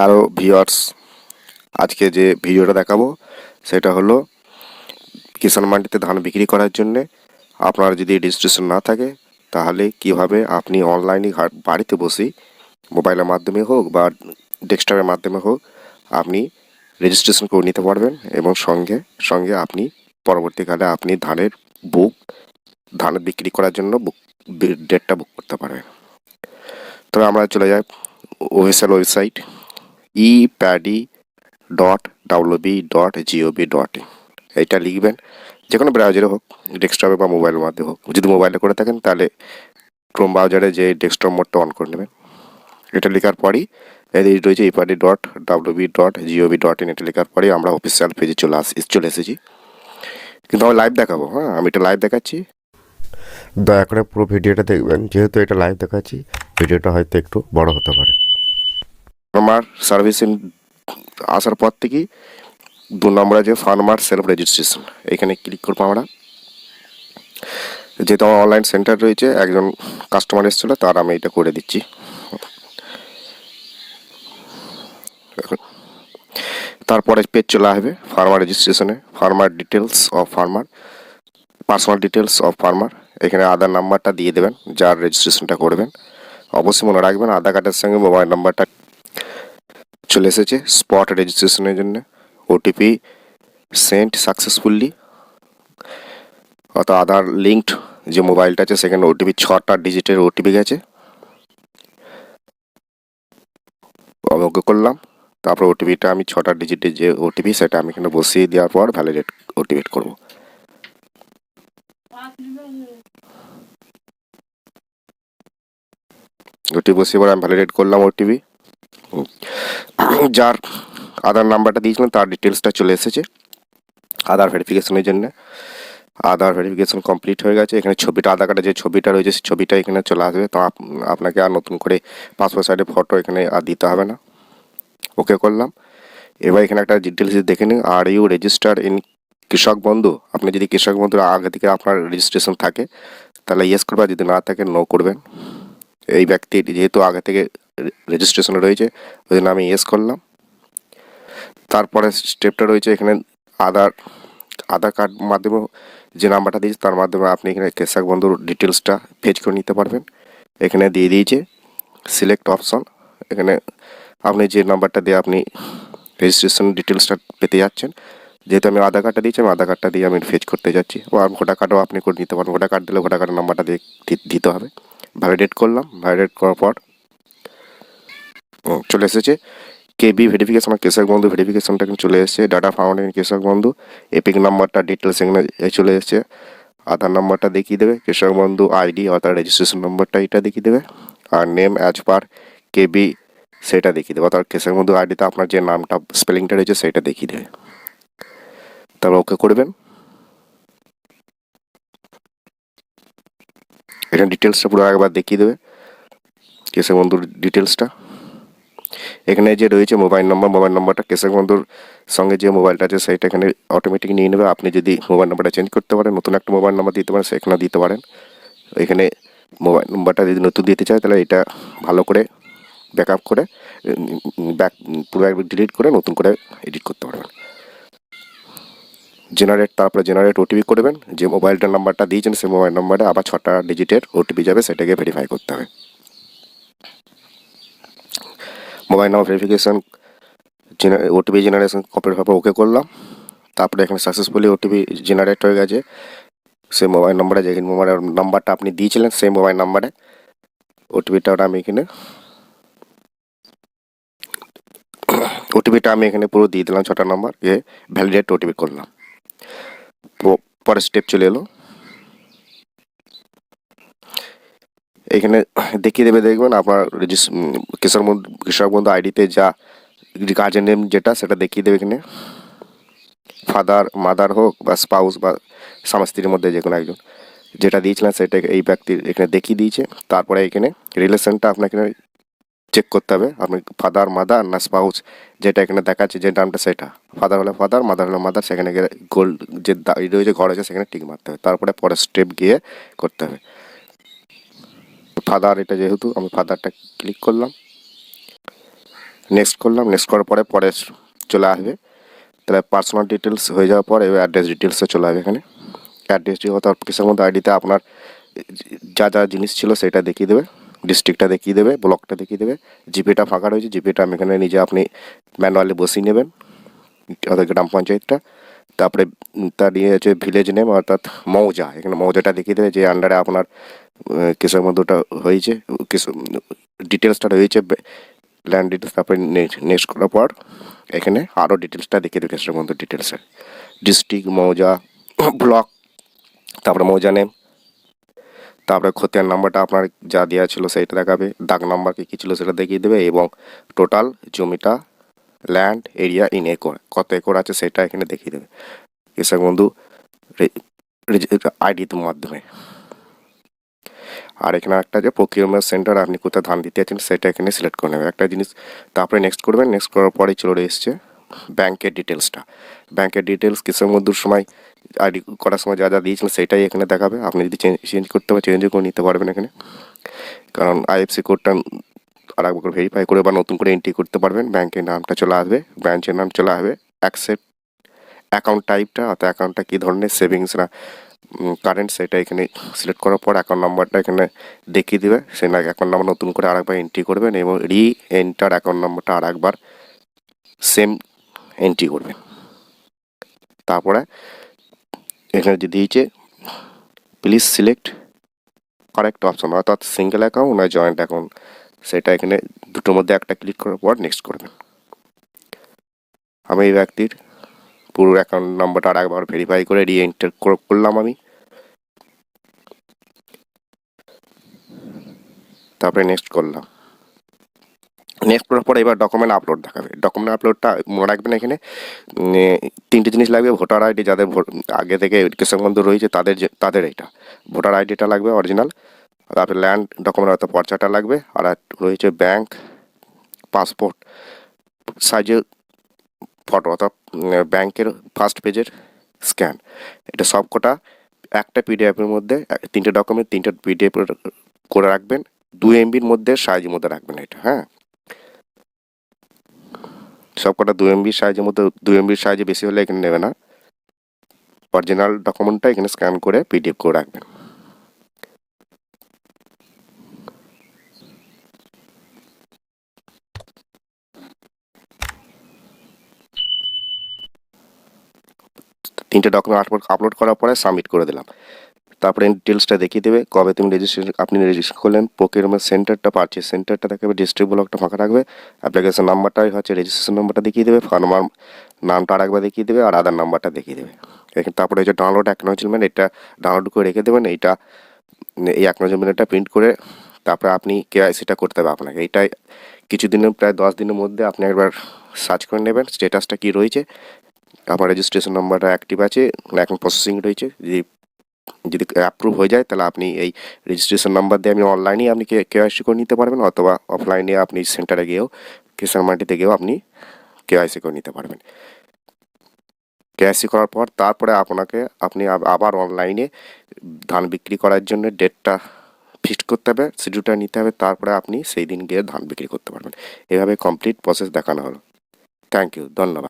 Hello viewers, আজকে যে ভিডিওটা দেখাবো সেটা হলো কিষাণ মান্ডিতে ধান বিক্রি করার জন্যে আপনার যদি রেজিস্ট্রেশন না থাকে তাহলে কিভাবে আপনি অনলাইনে বাড়িতে বসেই মোবাইলের মাধ্যমে হোক বা ডেস্কটপের মাধ্যমে হোক আপনি রেজিস্ট্রেশন করে নিতে পারবেন এবং সঙ্গে সঙ্গে আপনি পরবর্তীকালে আপনি ধান বিক্রি করার জন্য ডেটটা বুক করতে পারবেন। তবে আমরা চলে যাই অফিসিয়াল ওয়েবসাইট e-Paddy.wb.gov.in। এইটা লিখবেন, যে কোনো ব্রাউজারে হোক, ডেস্কটপে বা মোবাইলের মাধ্যমে হোক। যদি মোবাইলে করে থাকেন তাহলে ক্রোম ব্রাউজারে যে ডেস্কটপ মোডটা অন করে নেবেন। এটা লেখার পরই এই রয়েছে e-Paddy.wb.gov.in। এটা লেখার পরেই আমরা অফিসিয়াল পেজে চলে এসেছি। কিন্তু আমি লাইভ দেখাবো, আমি এটা লাইভ দেখাচ্ছি, দয়া করে পুরো ভিডিওটা দেখবেন। যেহেতু এটা লাইভ দেখাচ্ছি, ভিডিওটা হয়তো একটু বড় হতে পারে। ফার্মার সার্ভিসিং আসার পর থেকেই 2 নম্বরে যে ফার্মার সেলফ রেজিস্ট্রেশন, এখানে ক্লিক করবো আমরা। যেহেতু আমার অনলাইন সেন্টার রয়েছে, একজন কাস্টমার এসেছিলো, তার আমি এটা করে দিচ্ছি। তারপরে পেজ চলে আসবে ফার্মার রেজিস্ট্রেশনে, farmer details of farmer, personal details of farmer. এখানে আধার নাম্বারটা দিয়ে দেবেন যার রেজিস্ট্রেশনটা করবেন। অবশ্যই মনে রাখবেন আধার কার্ডের সঙ্গে মোবাইল নাম্বারটা। চলে এসেছে স্পট রেজিস্ট্রেশনের জন্য ওটিপি সেন্ট সাকসেসফুলি, অর্থাৎ আধার লিঙ্কড যে মোবাইলটা আছে সেখানে ওটিপি 6টা ডিজিটের ওটিপি গেছে। আমি ওকে করলাম। তারপর ওটিপিটা আমি 6টা ডিজিটের যে ওটিপি সেটা আমি এখানে বসিয়ে দেওয়ার পর ভ্যালিডেট ওটিপি করব। ওটিপি বসিয়ে পরে আমি ভ্যালিডেট করলাম ওটিপি। যার আধার নাম্বারটা দিয়েছিলাম তার ডিটেলসটা চলে এসেছে আধার ভেরিফিকেশনের জন্য। আধার ভেরিফিকেশন কমপ্লিট হয়ে গেছে। এখানে ছবিটা, আধার কার্ডে যে ছবিটা রয়েছে সেই ছবিটা এখানে চলে আসবে। তো আপনাকে আর নতুন করে পাসপোর্ট সাইজের ফটো এখানে আর দিতে হবে না। ওকে করলাম। এবার এখানে একটা ডিটেলস দেখে নিন, আর ইউ রেজিস্টার ইন কৃষক বন্ধু। আপনি যদি কৃষক বন্ধুর আগে থেকে আপনার রেজিস্ট্রেশন থাকে তাহলে ইয়েস করবেন, যদি না থাকে নো করবেন। এই ব্যক্তির যেহেতু আগে থেকে রেজিস্ট্রেশন রয়েছে ওই জন্য আমি ইয়েস করলাম। তারপরে স্টেপটা রয়েছে এখানে আধার কার্ড মাধ্যমে যে নাম্বারটা দিয়েছে তার মাধ্যমে আপনি এখানে কৃষক বন্ধুর ডিটেলসটা ফেচ করে নিতে পারবেন। এখানে দিয়ে দিয়েছে সিলেক্ট অপশন। এখানে আপনি যে নাম্বারটা দিয়ে আপনি রেজিস্ট্রেশন ডিটেলসটা পেতে যাচ্ছেন, যেহেতু আমি আধার কার্ডটা দিয়েছি, আমি আধার কার্ডটা দিয়ে আমি ফেচ করতে যাচ্ছি। আর ভোটার কার্ডও আপনি করে নিতে পারেন। ভোটার কার্ড দিলে ভোটার কার্ডের নাম্বারটা দিয়ে দিতে হবে। ভ্যালিডেট করলাম। ভ্যালিডেট করার পর চলে এসেছে কেবি ভেরিফিকেশন, কৃষক বন্ধু ভেরিফিকেশনটা কিন্তু চলে এসেছে। ডাটা ফাউন্ড ইন কৃষক বন্ধু, এপিক নাম্বারটা ডিটেলস এখানে চলে এসেছে। আধার নাম্বারটা দেখিয়ে দেবে, কৃষক বন্ধু আইডি অর্থাৎ রেজিস্ট্রেশন নম্বরটা এটা দেখিয়ে দেবে, আর নেম অ্যাজ পার কেবি সেটা দেখিয়ে দেবে, অর্থাৎ কৃষক বন্ধু আইডিতে আপনার যে নামটা স্পেলিংটা রয়েছে সেটা দেখিয়ে দেবে। তারপর ওকে করবেন। এখানে ডিটেলসটা পুরো একবার দেখিয়ে দেবে, কৃষক বন্ধুর ডিটেলসটা। এখানে যে রয়েছে মোবাইল নাম্বারটা কৃষক বন্ধুর সঙ্গে যে মোবাইলটা আছে সেইটা এখানে অটোমেটিক নিয়ে নেবে। আপনি যদি মোবাইল নাম্বারটা চেঞ্জ করতে পারেন, নতুন একটা মোবাইল নাম্বার দিতে পারেন, সেখানে দিতে পারেন। এখানে মোবাইল নাম্বারটা যদি নতুন দিতে চায় তাহলে এটা ভালো করে ব্যাকআপ করে পুরো একবার ডিলিট করে নতুন করে এডিট করতে পারবেন। তারপরে জেনারেট ওটিপি করবেন। যে মোবাইলটার নাম্বারটা দিয়েছেন সেই মোবাইল নাম্বারে আবার 6টা ডিজিটের ওটিপি যাবে, সেটাকে ভেরিফাই করতে হবে। Mobile number verification OTP generation complete হওয়ার পর ওকে করলাম। তারপরে এখানে সাকসেসফুলি ওটিপি জেনারেট হয়ে গেছে। সেই মোবাইল নাম্বারে, যে মোবাইল নাম্বারটা আপনি দিয়েছিলেন সেই মোবাইল নাম্বারে ওটিপিটা আমি এখানে পুরো দিয়ে দিলাম। 6টা নাম্বার ভ্যালিডেট ওটিপি করলাম। পরের স্টেপ চলে এলো। এখানে দেখিয়ে দেবে, দেখবেন আপনার কৃষক বন্ধু আইডিতে যা গার্জেন নেম যেটা সেটা দেখিয়ে দেবে। এখানে ফাদার মাদার হোক বা স্পাউস বা স্বামী স্ত্রীর মধ্যে যে কোনো একজন যেটা দিয়েছিলেন সেটা এই ব্যক্তির এখানে দেখিয়ে দিয়েছে। তারপরে এখানে রিলেশনটা আপনাকে চেক করতে হবে, আপনি ফাদার মাদার না স্পাউস যেটা এখানে দেখাচ্ছে যে নামটা সেটা। ফাদার হলে ফাদার, মাদার হলে মাদার, সেখানে গিয়ে গোল্ড যে রয়েছে ঘর আছে সেখানে টিক মারতে হবে। তারপরে পরের স্টেপ গিয়ে করতে হবে। ফাদার এটা যেহেতু আমি ফাদারটা ক্লিক করলাম। নেক্সট করলাম, নেক্সট করার পরে পরে চলে আসবে, তাহলে পার্সোনাল ডিটেলস হয়ে যাওয়ার পর এবার অ্যাড্রেস ডিটেলসে চলে আসবে। এখানে অ্যাড্রেস অর্থাৎ কিসের মধ্যে আইডিতে আপনার যা যা জিনিস ছিল সেটা দেখিয়ে দেবে, ডিস্ট্রিক্টটা দেখিয়ে দেবে, ব্লকটা দেখিয়ে দেবে, জিপিটা ফাঁকা রয়েছে, জিপিটা আমি এখানে নিজে আপনি ম্যানুয়ালি বসিয়ে নেবেন অর্থাৎ গ্রাম পঞ্চায়েতটা। তারপরে তার ইয়ে হচ্ছে ভিলেজ নেম অর্থাৎ মৌজা, এখানে মৌজাটা দেখিয়ে দেবে যে আন্ডারে আপনার কিসের মধ্যে ওটা হয়েছে, কিস ডিটেলসটা রয়েছে ল্যান্ড ডিটেলস। তারপরে নেক্সট করার পর এখানে আরও ডিটেলসটা দেখিয়ে দেবে কিসের মধ্যে ডিটেলসের, ডিস্ট্রিক্ট, মৌজা, ব্লক, তারপরে মৌজা নেম, তারপরে খতিয়ান নাম্বারটা আপনার যা দেওয়া ছিল সেইটা দেখাবে, দাগ নাম্বার কী ছিল সেটা দেখিয়ে দেবে, এবং টোটাল জমিটা ল্যান্ড এরিয়া ইন একর কত একর আছে সেটা এখানে দেখিয়ে দেবে কৃষক বন্ধু আইডির মাধ্যমে। আর এখানে একটা যে প্রকিউরমেন্ট সেন্টার আপনি কোথায় ধান দিতে আছেন সেটা এখানে সিলেক্ট করে নেবে একটা জিনিস। তারপরে নেক্সট করবেন, নেক্সট করার পরেই চলে এসছে ব্যাংকের ডিটেলসটা। ব্যাংকের ডিটেলস কৃষক বন্ধুর সময় আইডি করার সময় যা যা দিয়েছিলেন সেটাই এখানে দেখাবে। আপনি যদি চেঞ্জ করতে হবে চেঞ্জও করে নিতে পারবেন এখানে, কারণ আইএফসি কোডটা আর একবার ভেরিফাই করে বা নতুন করে এন্ট্রি করতে পারবেন। ব্যাংকের নামটা চলে আসবে, ব্রাঞ্চের নাম চলে আসবে, অ্যাকসেপ্ট অ্যাকাউন্ট টাইপটা অর্থাৎ অ্যাকাউন্টটা কী ধরনের সেভিংস না কারেন্ট সেটা এখানে সিলেক্ট করার পর অ্যাকাউন্ট নাম্বারটা এখানে দেখিয়ে দেবে। সেই অ্যাকাউন্ট নাম্বার নতুন করে আরেকবার এন্ট্রি করবেন এবং এন্টার অ্যাকাউন্ট নাম্বারটা আরেকবার সেম এন্ট্রি করবেন। তারপরে এখানে যে দিয়েছে প্লিজ সিলেক্ট কারেক্ট অপশন অর্থাৎ সিঙ্গেল অ্যাকাউন্ট না জয়েন্ট অ্যাকাউন্ট, সেটা এখানে দুটোর মধ্যে একটা ক্লিক করার পর নেক্সট করবেন। আমি এই ব্যক্তির পুরো অ্যাকাউন্ট নাম্বারটা আর একবার ভেরিফাই করে এন্টার করলাম আমি। তারপরে নেক্সট করলাম, নেক্সট করার পরে এবার ডকুমেন্ট আপলোড দেখাবে। ডকুমেন্ট আপলোডটা মনে রাখবেন এখানে তিনটে জিনিস লাগবে, ভোটার আইডি যাদের আগে থেকে কৃষক বন্ধু রয়েছে তাদের এইটা ভোটার আইডিটা লাগবে অরিজিনাল, তারপরে ল্যান্ড ডকুমেন্ট অর্থাৎ পর্চাটা লাগবে, আর রয়েছে ব্যাংক পাসপোর্ট সাইজের ফটো অর্থাৎ ব্যাংকের ফার্স্ট পেজের স্ক্যান। এটা সব কটা একটা পিডিএফের মধ্যে তিনটে ডকুমেন্ট তিনটে পিডিএফ করে রাখবেন, 2 MBর মধ্যে সাইজের মধ্যে রাখবেন এটা। হ্যাঁ, সব কটা 2 MB সাইজের মধ্যে, 2 MB সাইজে বেশি হলে এখানে নেবে না, অরিজিনাল ডকুমেন্টটা এখানে স্ক্যান করে পিডিএফ করে রাখবেন। তিনটে ডকুমেন্ট আপলোড করার পরে সাবমিট করে দিলাম। তারপরে ডিটেলসটা দেখিয়ে দেবে কবে তুমি আপনি রেজিস্ট্রেশন করলেন, প্রকিউরমেন্ট সেন্টারটা পারচেজ সেন্টারটা দেখাবে, ডিস্ট্রিক্ট ব্লকটা ফাঁকা রাখবে, অ্যাপ্লিকেশন নাম্বারটাই হচ্ছে রেজিস্ট্রেশন নাম্বারটা দেখিয়ে দেবে, ফার্মার নামটা আরেকবার দেখিয়ে দেবে, আর আধার নাম্বারটা দেখিয়ে দেবে। এখানে তারপরে হচ্ছে ডাউনলোড অ্যাকনোলেজমেন্ট, এটা ডাউনলোড করে রেখে দেবেন। এইটা এই অ্যাকনোলেজমেন্টটা প্রিন্ট করে তারপরে আপনি কেওয়াইসিটা করতে হবে আপনাকে। এইটাই কিছুদিনের প্রায় 10 দিনের মধ্যে আপনি একবার সার্চ করে নেবেন স্টেটাসটা কী রয়েছে, আমার রেজিস্ট্রেশন নাম্বারটা অ্যাক্টিভ আছে না এখন প্রসেসিং রয়েছে। যদি অ্যাপ্রুভ হয়ে যায় তাহলে আপনি এই রেজিস্ট্রেশন নাম্বার দিয়ে আপনি অনলাইনেই আপনি কেওয়াইসি করে নিতে পারবেন, অথবা অফলাইনে আপনি সেন্টারে গিয়েও কিষাণ মান্ডিতে গিয়েও আপনি কেওয়াইসি করে নিতে পারবেন। কেওয়াইসি করার পর তারপরে আপনি আবার অনলাইনে ধান বিক্রি করার জন্য ডেটটা ফিক্সড করতে হবে, শিডিউলটা নিতে হবে, তারপরে আপনি সেই দিন গিয়ে ধান বিক্রি করতে পারবেন। এভাবে কমপ্লিট প্রসেস দেখানো হলো। থ্যাংক ইউ, ধন্যবাদ।